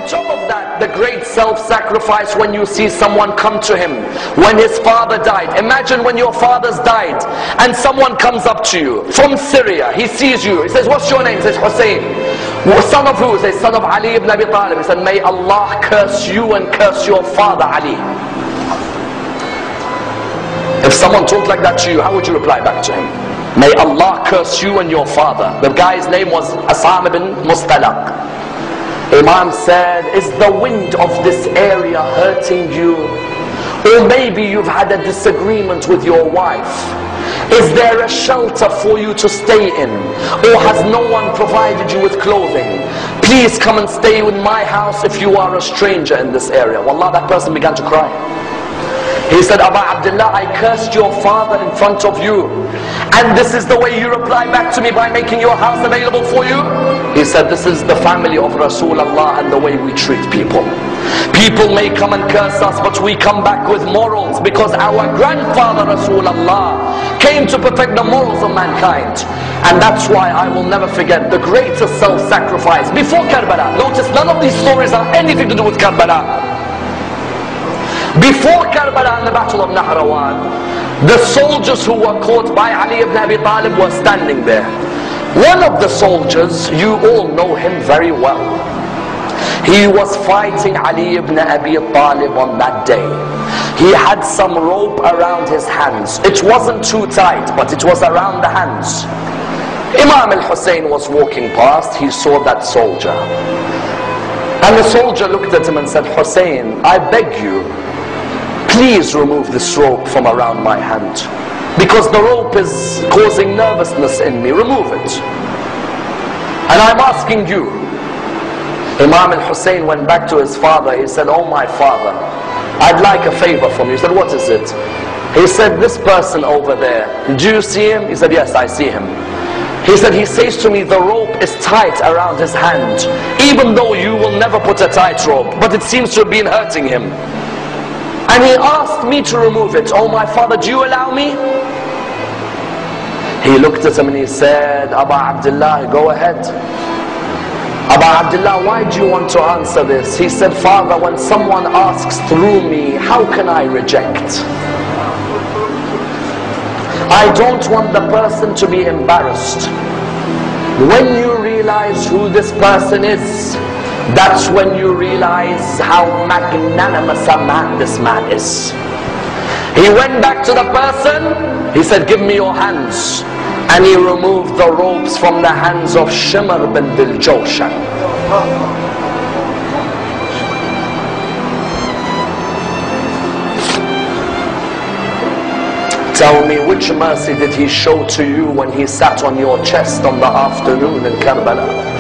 top of that, the great self-sacrifice when you see someone come to him when his father died. Imagine when your father's died and someone comes up to you from Syria. He sees you. He says, what's your name? He says, Hussein. Son of who? He says, son of Ali ibn Abi Talib. He said, may Allah curse you and curse your father Ali. If someone talked like that to you, how would you reply back to him? May Allah curse you and your father. The guy's name was Asam ibn Mustalaq. Imam said, is the wind of this area hurting you? Or maybe you've had a disagreement with your wife. Is there a shelter for you to stay in? Or has no one provided you with clothing? Please come and stay in my house if you are a stranger in this area. Wallah, that person began to cry. He said, Aba Abdullah, I cursed your father in front of you, and this is the way you reply back to me by making your house available for you? He said, this is the family of Rasulullah and the way we treat people. People may come and curse us, but we come back with morals, because our grandfather Rasulullah came to perfect the morals of mankind. And that's why I will never forget the greatest self-sacrifice before Karbala. Notice none of these stories have anything to do with Karbala. Before Karbala and the battle of Nahrawan, the soldiers who were caught by Ali ibn Abi Talib were standing there. One of the soldiers, you all know him very well. He was fighting Ali ibn Abi Talib on that day. He had some rope around his hands. It wasn't too tight, but it was around the hands. Imam al-Hussein was walking past. He saw that soldier. And the soldier looked at him and said, Hussein, I beg you, please remove this rope from around my hand, because the rope is causing nervousness in me. Remove it. And I'm asking you. Imam al-Hussein went back to his father. He said, oh my father, I'd like a favor from you. He said, what is it? He said, this person over there, do you see him? He said, yes, I see him. He said, he says to me, the rope is tight around his hand, even though you will never put a tight rope, but it seems to have been hurting him. And he asked me to remove it. Oh my father, do you allow me? He looked at him and he said, Aba Abdullah, go ahead. Aba Abdullah, why do you want to answer this? He said, Father, when someone asks through me, how can I reject? I don't want the person to be embarrassed. When you realize who this person is, that's when you realize how magnanimous a man this man is. He went back to the person. He said, give me your hands. And he removed the ropes from the hands of Shimr bin Dil-Jawshan. Tell me, which mercy did he show to you when he sat on your chest on the afternoon in Karbala?